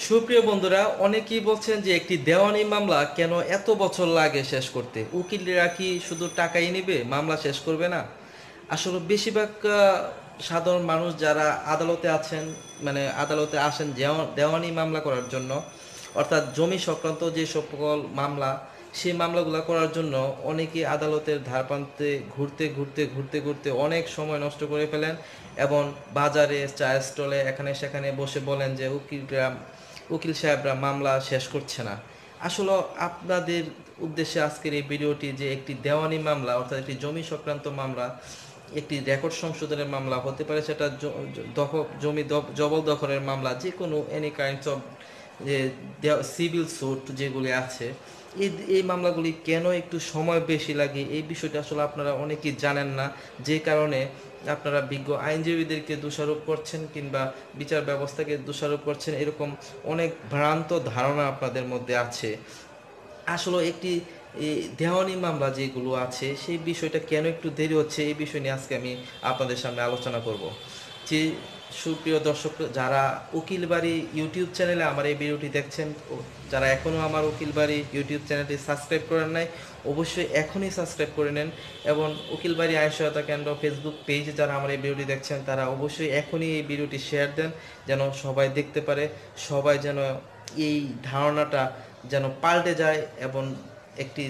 সুপ্রিয় বন্ধুরা, অনেকেই বলছেন যে একটি দেওয়ানি মামলা কেন এত বছর লাগে শেষ করতে। উকিলরা কি শুধু টাকাই নেবে, মামলা শেষ করবে না? আসলে বেশিরভাগ সাধারণ মানুষ যারা আদালতে আছেন, মানে আদালতে আসেন দেওয়ানি মামলা করার জন্য, অর্থাৎ জমি সংক্রান্ত যে সকল মামলা, সেই মামলাগুলো করার জন্য অনেকেই আদালতের ধারপ্রান্তে ঘুরতে ঘুরতে ঘুরতে ঘুরতে অনেক সময় নষ্ট করে ফেলেন এবং বাজারে, চায়ের স্টলে, এখানে সেখানে বসে বলেন যে উকিল সাহেবরা মামলা শেষ করছে না। আসলে আপনাদের উদ্দেশ্যে আজকের এই ভিডিওটি যে একটি দেওয়ানি মামলা, অর্থাৎ একটি জমি সংক্রান্ত মামলা, একটি রেকর্ড সংশোধনের মামলা হতে পারে, সেটা জমি জবরদখলের মামলা, যে কোনো এনি কাইন্ডস অফ যে সিভিল স্যুট যেগুলি আছে, এই এই মামলাগুলি কেন একটু সময় বেশি লাগে, এই বিষয়টা আসলে আপনারা অনেকেই জানেন না। যে কারণে আপনারা বিজ্ঞ আইনজীবীদেরকে দোষারোপ করছেন কিংবা বিচার ব্যবস্থাকে দোষারোপ করছেন, এরকম অনেক ভ্রান্ত ধারণা আপনাদের মধ্যে আছে। আসলে একটি দেওয়ানি মামলা যেগুলো আছে, সেই বিষয়টা কেন একটু দেরি হচ্ছে, এই বিষয় নিয়ে আজকে আমি আপনাদের সামনে আলোচনা করব। যে সুপ্রিয় দর্শক, যারা উকিল বাড়ি ইউটিউব চ্যানেলে আমার এই ভিডিওটি দেখছেন, যারা এখনও আমার উকিল বাড়ি ইউটিউব চ্যানেলটি সাবস্ক্রাইব করেন নাই, অবশ্যই এখনই সাবস্ক্রাইব করে নেন। এবং উকিল বাড়ি আইন সহায়তা কেন্দ্র ফেসবুক পেজে যারা আমার এই ভিডিওটি দেখছেন, তারা অবশ্যই এখনই এই ভিডিওটি শেয়ার দেন, যেন সবাই দেখতে পারে, সবাই যেন এই ধারণাটা যেন পাল্টে যায় এবং একটি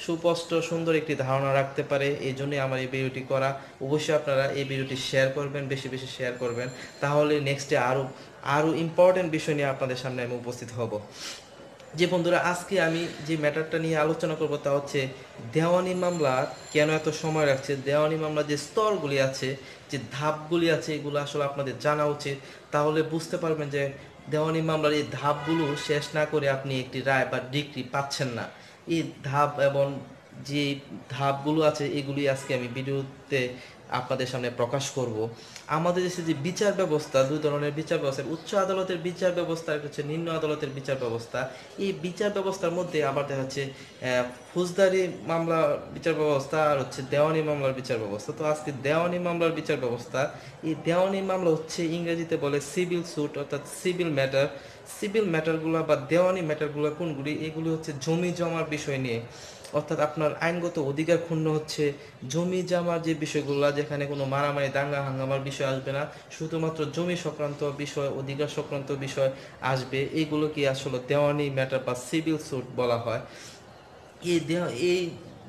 সুস্পষ্ট সুন্দর একটি ধারণা রাখতে পারে। এই জন্যই আমার এই ভিডিওটি করা। অবশ্যই আপনারা এই ভিডিওটি শেয়ার করবেন, বেশি বেশি শেয়ার করবেন, তাহলে নেক্সটে আরও ইম্পর্টেন্ট বিষয় নিয়ে আপনাদের সামনে আমি উপস্থিত হব। যে বন্ধুরা, আজকে আমি যে ম্যাটারটা নিয়ে আলোচনা করব তা হচ্ছে দেওয়ানি মামলা কেন এত সময় রাখছে। দেওয়ানি মামলা যে স্তরগুলি আছে, যে ধাপগুলি আছে, এগুলো আসলে আপনাদের জানা উচিত। তাহলে বুঝতে পারবেন যে দেওয়ানি মামলার এই ধাপগুলো শেষ না করে আপনি একটি রায় বা ডিক্রি পাচ্ছেন না। এই ধাপ এবং যে ধাপগুলো আছে, এগুলি আজকে আমি ভিডিওতে আপনাদের সামনে প্রকাশ করব। আমাদের দেশে যে বিচার ব্যবস্থা, দুই ধরনের বিচার ব্যবস্থা, উচ্চ আদালতের বিচার ব্যবস্থা আর হচ্ছে নিম্ন আদালতের বিচার ব্যবস্থা। এই বিচার ব্যবস্থার মধ্যে আবার দেখা যাচ্ছে ফৌজদারি মামলা বিচার ব্যবস্থা আর হচ্ছে দেওয়ানি মামলার বিচার ব্যবস্থা। তো আজকে দেওয়ানি মামলার বিচার ব্যবস্থা, এই দেওয়ানি মামলা হচ্ছে ইংরেজিতে বলে সিভিল স্যুট, অর্থাৎ সিভিল ম্যাটার। সিভিল ম্যাটারগুলো বা দেওয়ানি ম্যাটারগুলো কোনগুলি? এগুলি হচ্ছে জমি জমার বিষয় নিয়ে, অর্থাৎ আপনার আইনগত অধিকার ক্ষুণ্ণ হচ্ছে, জমি জমার যে বিষয়গুলো, যেখানে কোনো মারামারি দাঙ্গা হাঙ্গামার বিষয় আসবে না, শুধুমাত্র জমি সংক্রান্ত বিষয়, অধিকার সংক্রান্ত বিষয় আসবে। এইগুলো কি আসলে দেওয়ানি ম্যাটার বা সিভিল স্যুট বলা হয়। এই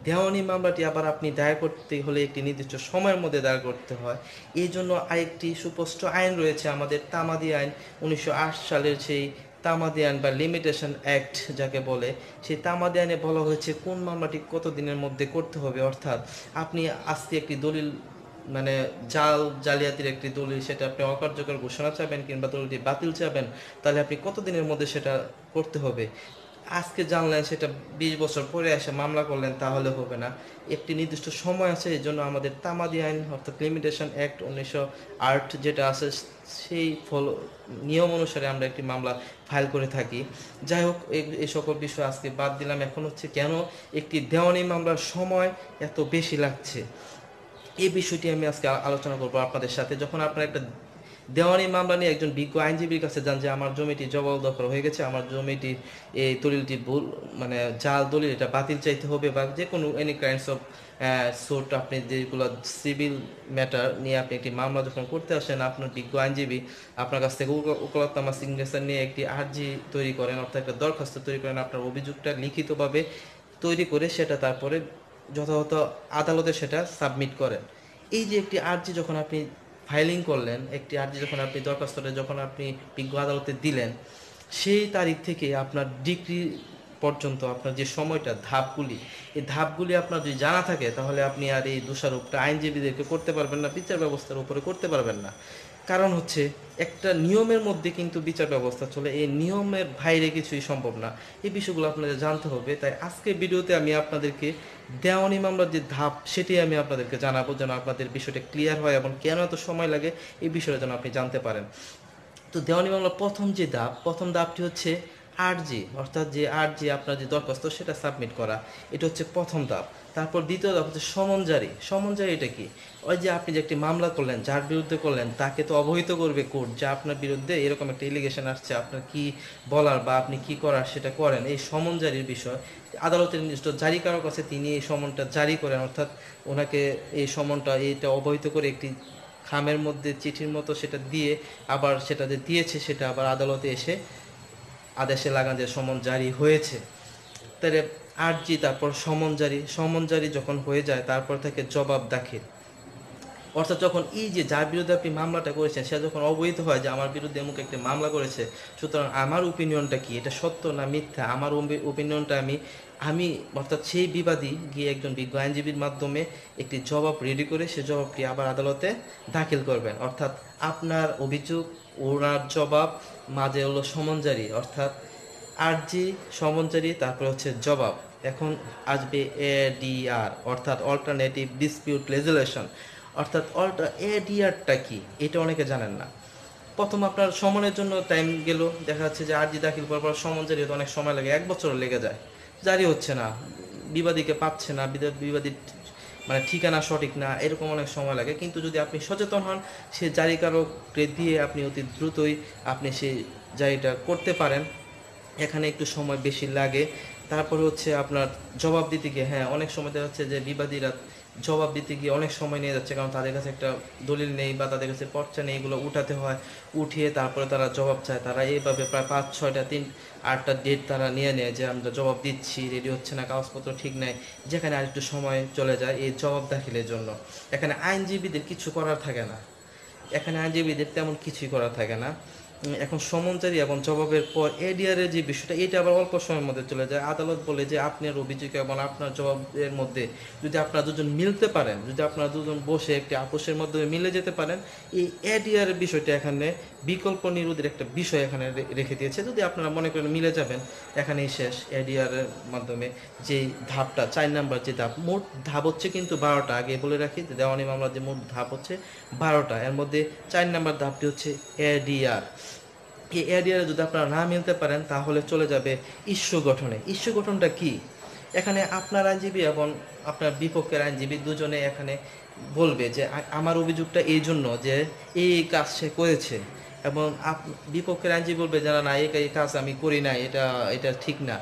দেওয়ানি মামলাটি আবার আপনি দায়ের করতে হলে একটি নির্দিষ্ট সময়ের মধ্যে দায়ের করতে হয়। এই জন্য আরেকটি সুস্পষ্ট আইন রয়েছে, আমাদের তামাদি আইন, 1908 সালের সেই তামাদি আইন বা লিমিটেশন অ্যাক্ট যাকে বলে, সেই তামাদি আইনে বলা হয়েছে কোন মামলাটি কত দিনের মধ্যে করতে হবে। অর্থাৎ আপনি আজকে একটি দলিল, মানে জালিয়াতির একটি দলিল, সেটা আপনি অকার্যকর ঘোষণা চাবেন কিংবা দলিলটি বাতিল চাবেন, তাহলে আপনি কত দিনের মধ্যে সেটা করতে হবে। আজকে জানলেন, সেটা 20 বছর পরে এসে মামলা করলেন, তাহলে হবে না। একটি নির্দিষ্ট সময় আছে। এই জন্য আমাদের তামাদি আইন অর্থাৎ লিমিটেশন অ্যাক্ট 1908 যেটা আছে, সেই নিয়ম অনুসারে আমরা একটি মামলা ফাইল করে থাকি। যাই হোক, এই সকল বিষয় আজকে বাদ দিলাম। এখন হচ্ছে কেন একটি দেওয়ানি মামলার সময় এত বেশি লাগছে, এই বিষয়টি আমি আজকে আলোচনা করবো আপনাদের সাথে। যখন আপনার একটা দেওয়ানি মামলা নিয়ে একজন বিজ্ঞ আইনজীবীর কাছে যান যে আমার জমিটি জবরদখল হয়ে গেছে, আমার জমিটি এই দলিলটি ভুল, মানে জাল দলিল, এটা বাতিল চাইতে হবে, বা যে কোনো এনি কাইন্ডস অফ সুট, আপনি যেগুলো সিভিল ম্যাটার নিয়ে আপনি একটি মামলা যখন করতে আসেন, আপনার বিজ্ঞ আইনজীবী আপনার কাছ থেকে ওকালতনামা সিগনেচার নিয়ে একটি আর্জি তৈরি করেন, অর্থাৎ একটা দরখাস্ত তৈরি করেন, আপনার অভিযোগটা লিখিতভাবে তৈরি করে সেটা তারপরে যথাযথ আদালতে সেটা সাবমিট করেন। এই যে একটি আর্জি যখন আপনি ফাইলিং করলেন, একটি আর্জি যখন আপনি দরখাস্তটা যখন আপনি বিজ্ঞ আদালতে দিলেন, সেই তারিখ থেকে আপনার ডিগ্রি পর্যন্ত আপনার যে সময়টা, ধাপগুলি, এই ধাপগুলি আপনার যদি জানা থাকে, তাহলে আপনি আর এই দোষারোপটা আইনজীবীদেরকে করতে পারবেন না, বিচার ব্যবস্থার উপরে করতে পারবেন না। কারণ হচ্ছে একটা নিয়মের মধ্যে কিন্তু বিচার ব্যবস্থা চলে, এই নিয়মের বাইরে কিছুই সম্ভব না। এই বিষয়গুলো আপনাদের জানতে হবে। তাই আজকের ভিডিওতে আমি আপনাদেরকে দেওয়ানি মামলার যে ধাপ, সেটি আমি আপনাদেরকে জানাবো, যেন আপনাদের বিষয়টা ক্লিয়ার হয় এবং কেন এত সময় লাগে এই বিষয়টা যেন আপনি জানতে পারেন। তো দেওয়ানি মামলার প্রথম ধাপটি হচ্ছে আরজি, অর্থাৎ যে আরজি আপনার যে দরখাস্ত সেটা সাবমিট করা, এটা হচ্ছে প্রথম ধাপ। তারপর দ্বিতীয় ধাপ হচ্ছে সমন জারি। সমন জারি এটা কি? ওই যে আপনি যে একটি মামলা করলেন, যার বিরুদ্ধে করলেন, তাকে তো অবহিত করবে কোর্ট যে আপনার বিরুদ্ধে এরকম একটা এলিগেশন আসছে, আপনার কি বলার বা আপনি কি করার সেটা করেন। এই সমন জারির বিষয় আদালতের নির্দিষ্ট জারিকারক কাছে তিনি এই সমনটা জারি করেন, অর্থাৎ ওনাকে এই সমনটা এইটা অবহিত করে একটি খামের মধ্যে চিঠির মতো সেটা দিয়ে, আবার সেটা যে দিয়েছে সেটা আবার আদালতে এসে আদেশে লাগান যে সমন জারি হয়েছে। তাহলে আরজি, তারপর সমন জারি। সমন জারি যখন হয়ে যায় তারপর থেকে জবাব দাখিল, অর্থাৎ যখন এই যে যার বিরুদ্ধে আপনি মামলাটা করেছেন সে যখন অবহিত হয় যে আমার বিরুদ্ধে এমন একটি মামলা করেছে, সুতরাং আমার ওপিনিয়নটা কি, এটা সত্য না মিথ্যা, আমার ওপিনিয়নটা আমি আমি অর্থাৎ সেই বিবাদী গিয়ে একজন বিজ্ঞ আইনজীবীর মাধ্যমে একটি জবাব রেডি করে সে জবাবটি আবার আদালতে দাখিল করবেন। অর্থাৎ আপনার অভিযোগ, ওনার জবাব, মাঝে হলো সমন জারি, অর্থাৎ আরজি, সমন জারি, তারপরে হচ্ছে জবাব। এখন আসবে এডিআর, অর্থাৎ অল্টারনেটিভ ডিসপিউট রেজুলেশন। অর্থাৎ এডিআরটা কি এটা অনেকে জানেন না। প্রথম আপনার সমনের জন্য টাইম গেল, দেখা যাচ্ছে যে আরজি দাখিল করার পর সমন জারি হতে অনেক সময় লাগে, 1 বছর লেগে যায়, জারি হচ্ছে না, বিবাদীকে পাচ্ছে না, বিবাদীর মানে ঠিকানা সঠিক না, এরকম অনেক সময় লাগে। কিন্তু যদি আপনি সচেতন হন, সে জারিকারককে দিয়ে আপনি অতি দ্রুতই আপনি সেই জারিটা করতে পারেন। এখানে একটু সময় বেশি লাগে। তারপরে হচ্ছে আপনার জবাব দিতে গিয়ে, হ্যাঁ অনেক সময় দেখা যাচ্ছে যে বিবাদীরা জবাব দিতে গিয়ে অনেক সময় নিয়ে যাচ্ছে, কারণ তাদের কাছে একটা দলিল নেই বা তাদের কাছে পর্চা নেই, এগুলো উঠাতে হয়, উঠিয়ে তারপরে তারা জবাব চায়। তারা এইভাবে প্রায় 5-6টা 3-8টা ডেট তারা নিয়ে নেয় যে আমরা জবাব দিচ্ছি, রেডি হচ্ছে না, কাগজপত্র ঠিক নেই, যেখানে আরেকটু সময় চলে যায় এই জবাব দাখিলের জন্য। এখানে আইনজীবীদের কিছু করার থাকে না, এখানে আইনজীবীদের তেমন কিছুই করা থাকে না। এখন সমনজারি এবং জবাবের পর এডিআর এর যে বিষয়টা, এটা আবার অল্প সময়ের মধ্যে চলে যায়। আদালত বলে যে আপনার অভিযোগ এবং আপনার জবাবের মধ্যে যদি আপনারা দুজন মিলতে পারেন, যদি আপনারা দুজন বসে একটি আপোষের মাধ্যমে মিলে যেতে পারেন, এই এডিআর এর বিষয়টা এখানে বিকল্প নিরোধের একটা বিষয় এখানে রেখে দিয়েছে। যদি আপনারা মনে করেন মিলে যাবেন, এখানেই শেষ। এডিআর এর মাধ্যমে যে ধাপটা 4 নাম্বার যে ধাপ, মোট ধাপ হচ্ছে কিন্তু 12টা। আগে বলে রাখি যে দেওয়ানি মামলার যে মোট ধাপ হচ্ছে 12টা, এর মধ্যে 4 নাম্বার ধাপটি হচ্ছে এডিআর। এই এডিআরে যদি আপনারা না মিলতে পারেন তাহলে চলে যাবে ইস্যু গঠনে। ইস্যু গঠনটা কি? এখানে আপনার আইনজীবী এবং আপনার বিপক্ষের আইনজীবী দুজনে এখানে বলবে যে আমার অভিযোগটা এই জন্য যে এই কাজ সে করেছে, এবং বিপক্ষের আইনজীবী বলবে যারা না এই কাজ আমি করি নাই, এটা এটা ঠিক না।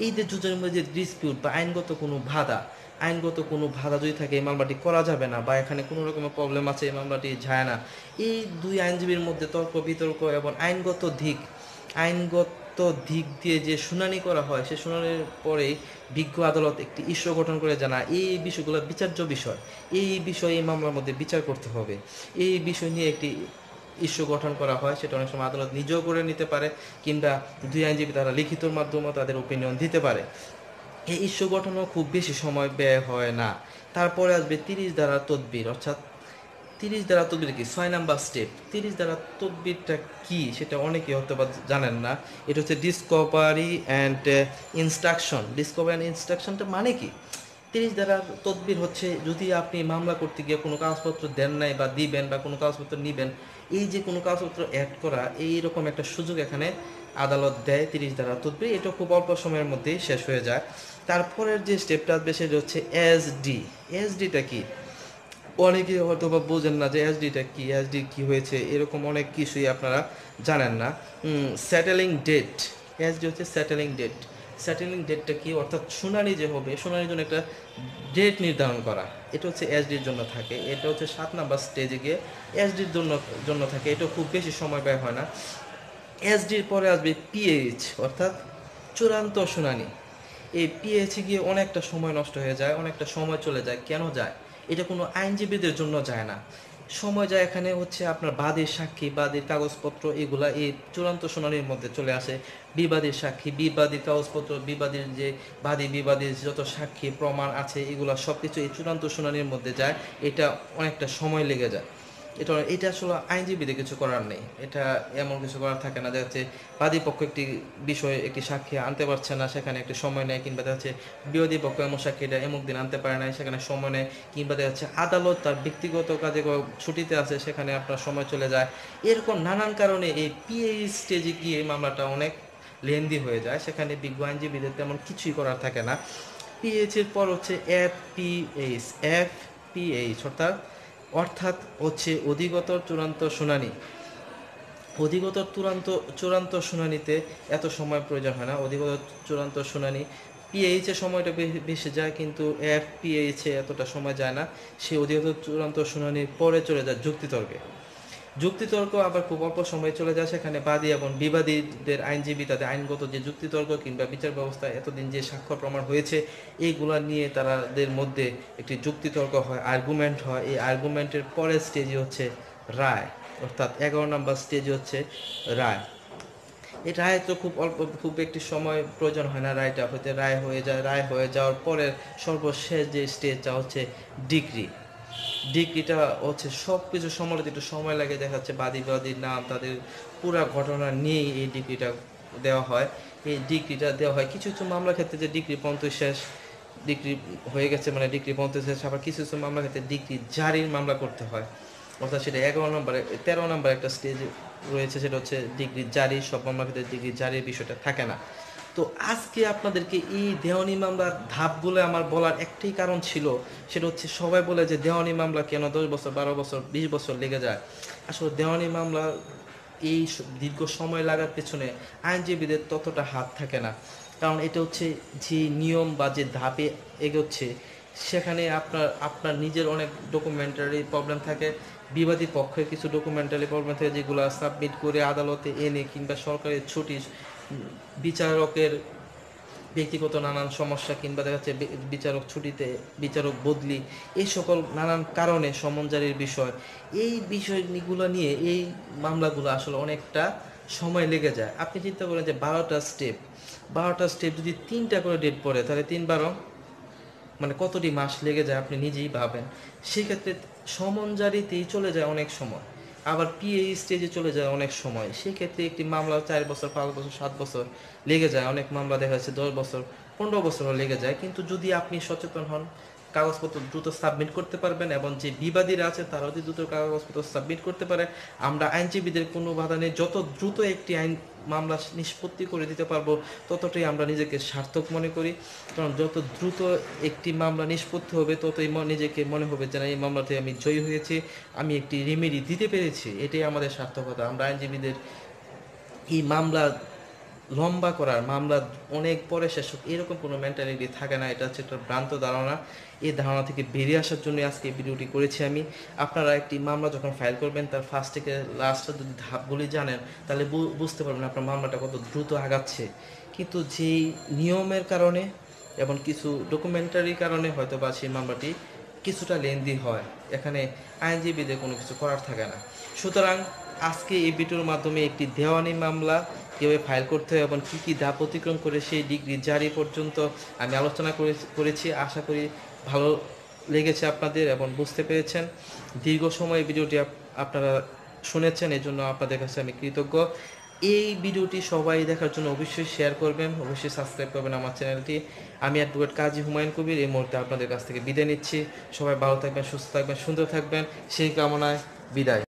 এই যে দুজনের মধ্যে যে ডিসপিউট বা আইনগত কোনো বাধা যদি থাকে এই মামলাটি করা যাবে না, বা এখানে কোনো রকমের প্রবলেম আছে এই মামলাটি যায় না, এই দুই আইনজীবীর মধ্যে তর্ক বিতর্ক এবং আইনগত দিক দিয়ে যে শুনানি করা হয়, সে শুনানির পরেই বিজ্ঞ আদালত একটি ইস্যু গঠন করে জানায় এই বিষয়গুলো বিচার্য বিষয়, এই বিষয়ে এই মামলার মধ্যে বিচার করতে হবে, এই বিষয় নিয়ে একটি ইস্যু গঠন করা হয়। সেটা অনেক সময় আদালত নিজেও করে নিতে পারে, কিংবা দুই আইনজীবী তারা লিখিতর মাধ্যমে তাদের ওপিনিয়ন দিতে পারে। এই ইস্যু গঠনও খুব বেশি সময় ব্যয় হয় না। তারপরে আসবে 30 ধারা তদবির, অর্থাৎ 30 ধারা তদবির কি? 6 নাম্বার স্টেপ। 30 ধারা তদবিরটা কি সেটা অনেকে হয়তো বা জানেন না। এটা হচ্ছে discovery and instruction. Discovery and ইনস্ট্রাকশনটা মানে কি? 30 ধারার তদবির হচ্ছে, যদি আপনি মামলা করতে গিয়ে কোনো কাগজপত্র দেন নাই বা দিবেন, বা কোনো কাগজপত্র নিবেন, এই যে কোনো কাগজপত্র অ্যাড করা, এইরকম একটা সুযোগ এখানে আদালত দেয় 30 ধারা তদবির। এটা খুব অল্প সময়ের মধ্যেই শেষ হয়ে যায়। তারপরের যে স্টেপটা আসবে সেটা হচ্ছে এসডি। এসডিটা কি? অনেকে হয়তো বা বোঝেন না যে এসডিটা কি, এসডি কি হয়েছে, এরকম অনেক কিছুই আপনারা জানেন না। Settling date. এসডি হচ্ছে সেটেলিং ডেট। সেটেলিং ডেটটা কি? অর্থাৎ শুনানি যে হবে, শুনানির জন্য একটা ডেট নির্ধারণ করা, এটা হচ্ছে এসডির জন্য থাকে। এটা হচ্ছে 7 নাম্বার স্টেজে গিয়ে এসডির জন্য থাকে। এটা খুব বেশি সময় ব্যয় হয় না। এসডির পরে আসবে পিএইচ, অর্থাৎ চূড়ান্ত শুনানি। এই পিএইচে গিয়ে অনেকটা সময় নষ্ট হয়ে যায়, অনেকটা সময় চলে যায়। কেন যায়? এটা কোনো আইনজীবীদের জন্য যায় না। সময় যায় এখানে হচ্ছে আপনার বাদীর সাক্ষী, বাদীর কাগজপত্র, এগুলা এই চূড়ান্ত শুনানির মধ্যে চলে আসে। বিবাদীর সাক্ষী, বিবাদীর কাগজপত্র, বিবাদীর যে বিবাদীর যত সাক্ষী প্রমাণ আছে, এগুলা সব কিছু এই চূড়ান্ত শুনানির মধ্যে যায়। এটা অনেকটা সময় লেগে যায়। এটা আসলে আইনজীবীদের কিছু করার নেই, এটা এমন কিছু করার থাকে না। দেখা যাচ্ছে বাদী পক্ষ একটি বিষয়ে একটি সাক্ষী আনতে পারছে না, সেখানে একটি সময় নেয়, কিংবা দেখা যাচ্ছে বিরোধী পক্ষ এমন সাক্ষীটা এমুক দিন আনতে পারে না, সেখানে সময় নেয়, কিংবা দেখা যাচ্ছে আদালত তার ব্যক্তিগত কাজে ছুটিতে আছে, সেখানে আপনার সময় চলে যায়। এরকম নানান কারণে এই পিএইচ স্টেজে গিয়ে মামলাটা অনেক লেন্দি হয়ে যায়, সেখানে বিজ্ঞ আইনজীবীদের তেমন কিছুই করার থাকে না। পিএইচ এর পর হচ্ছে এফপিএইচ অর্থাৎ হচ্ছে অধিকতর চূড়ান্ত শুনানি। অধিকতর চূড়ান্ত শুনানিতে এত সময় প্রয়োজন হয় না। অধিকতর চূড়ান্ত শুনানি পিএইচ এর সময়টা বেশি যায়, কিন্তু এফপিএইচ এ এতটা সময় যায় না। সে অধিকতর চূড়ান্ত শুনানির পরে চলে যায় যুক্তিতর্কে। যুক্তিতর্ক আবার খুব অল্প সময়ে চলে যায়, সেখানে বাদী এবং বিবাদীদের আইনজীবী তাদের আইনগত যে যুক্তিতর্ক কিংবা বিচার ব্যবস্থায় এতদিন যে সাক্ষ্য প্রমাণ হয়েছে এইগুলা নিয়ে তাদের মধ্যে একটি যুক্তিতর্ক হয়, আর্গুমেন্ট হয়। এই আর্গুমেন্টের পরের স্টেজে হচ্ছে রায়, অর্থাৎ 11 নম্বর স্টেজে হচ্ছে রায়। এই রায় তো খুব একটি সময় প্রয়োজন হয় না, রায়টা হতে রায় হয়ে যায়। রায় হয়ে যাওয়ার পরে সর্বশেষ যে স্টেজটা হচ্ছে ডিক্রি। ডিগ্রিটা হচ্ছে সব কিছু সমালোচিত, একটু সময় লাগে, দেখা যাচ্ছে বাদীর নাম, তাদের পুরা ঘটনা নিয়েই এই ডিগ্রিটা দেওয়া হয়। এই ডিগ্রিটা দেওয়া হয় কিছু কিছু মামলার ক্ষেত্রে যে ডিগ্রি পর্যন্ত শেষ, ডিগ্রি হয়ে গেছে মানে ডিগ্রি পর্যন্ত শেষ। আবার কিছু কিছু মামলার ক্ষেত্রে ডিগ্রি জারির মামলা করতে হয়, অর্থাৎ সেটা 13 নম্বর একটা স্টেজ রয়েছে, সেটা হচ্ছে ডিগ্রি জারি। সব মামলার ক্ষেত্রে ডিগ্রি জারির বিষয়টা থাকে না। তো আজকে আপনাদেরকে এই দেওয়ানি মামলার ধাপগুলো আমার বলার একটাই কারণ ছিল, সেটা হচ্ছে সবাই বলে যে দেওয়ানি মামলা কেন 10 বছর 12 বছর 20 বছর লেগে যায়। আসলে দেওয়ানি মামলা এই দীর্ঘ সময় লাগার পেছনে আইনজীবীদের ততটা হাত থাকে না, কারণ এটা হচ্ছে যে নিয়ম বা যে ধাপে এগোচ্ছে সেখানে আপনার নিজের অনেক ডকুমেন্টারি প্রবলেম থাকে, বিবাদী পক্ষের কিছু ডকুমেন্টারি প্রবলেম থাকে, যেগুলো সাবমিট করে আদালতে এনে কিংবা সরকারি ছুটি, বিচারকের ব্যক্তিগত নানান সমস্যা, কিংবা দেখা যাচ্ছে বিচারক ছুটিতে, বিচারক বদলি, এই সকল নানান কারণে সমন জারির বিষয়, এই বিষয়গুলো নিয়ে এই মামলাগুলো আসলে অনেকটা সময় লেগে যায়। আপনি চিন্তা করেন যে 12টা স্টেপ যদি 3টা করে ডেট পড়ে, তাহলে 3 × 12 মানে কতটি মাস লেগে যায় আপনি নিজেই ভাবেন। সেক্ষেত্রে সমন জারিতেই চলে যায় অনেক সময়, আবার পিএ স্টেজে চলে যায় অনেক সময়। সেক্ষেত্রে একটি মামলা 4 বছর 5 বছর 7 বছর লেগে যায়, অনেক মামলা দেখা যাচ্ছে 10 বছর 15 বছরও লেগে যায়। কিন্তু যদি আপনি সচেতন হন, কাগজপত্র দ্রুত সাবমিট করতে পারবেন, এবং যে বিবাদীরা আছে তারাও যদি দ্রুত কাগজপত্র সাবমিট করতে পারে, আমরা আইনজীবীদের কোনো বাধা নেই। যত দ্রুত একটি আইন মামলা নিষ্পত্তি করে দিতে পারবো ততটাই আমরা নিজেকে সার্থক মনে করি, কারণ যত দ্রুত একটি মামলা নিষ্পত্তি হবে ততই নিজেকে মনে হবে যে না, এই মামলাতে আমি জয়ী হয়েছি, আমি একটি রেমেডি দিতে পেরেছি। এটাই আমাদের সার্থকতা। আমরা আইনজীবীদের এই মামলা লম্বা করার, মামলা অনেক পরে শেষ হোক, এরকম কোনো মেন্টালিটি থাকে না। এটা হচ্ছে একটা ভ্রান্ত ধারণা। এই ধারণা থেকে বেরিয়ে আসার জন্য আজকে এই ভিডিওটি করেছি আমি। আপনারা একটি মামলা যখন ফাইল করবেন তার ফার্স্ট থেকে লাস্টের যদি ধাপগুলি জানেন, তাহলে বুঝতে পারবেন আপনার মামলাটা কত দ্রুত আগাচ্ছে। কিন্তু যেই নিয়মের কারণে এবং কিছু ডকুমেন্টারির কারণে হয়তো বা সেই মামলাটি কিছুটা লেন্দি হয়, এখানে আইনজীবীদের কোনো কিছু করার থাকে না। সুতরাং আজকে এই ভিডিওর মাধ্যমে একটি দেওয়ানি মামলা কীভাবে ফাইল করতে হয় এবং কী কী ধাপ অতিক্রম করে সেই ডিগ্রি জারি পর্যন্ত আমি আলোচনা করেছি। আশা করি ভালো লেগেছে আপনাদের এবং বুঝতে পেরেছেন। দীর্ঘ সময় ভিডিওটি আপনারা শুনেছেন, এই জন্য আপনাদের কাছে আমি কৃতজ্ঞ। এই ভিডিওটি সবাই দেখার জন্য অবশ্যই শেয়ার করবেন, অবশ্যই সাবস্ক্রাইব করবেন আমার চ্যানেলটি। আমি অ্যাডভোকেট কাজী হুমায়ুন কবির এই মুহূর্তে আপনাদের কাছ থেকে বিদায় নিচ্ছি। সবাই ভালো থাকবেন, সুস্থ থাকবেন, সুন্দর থাকবেন, সেই কামনায় বিদায়।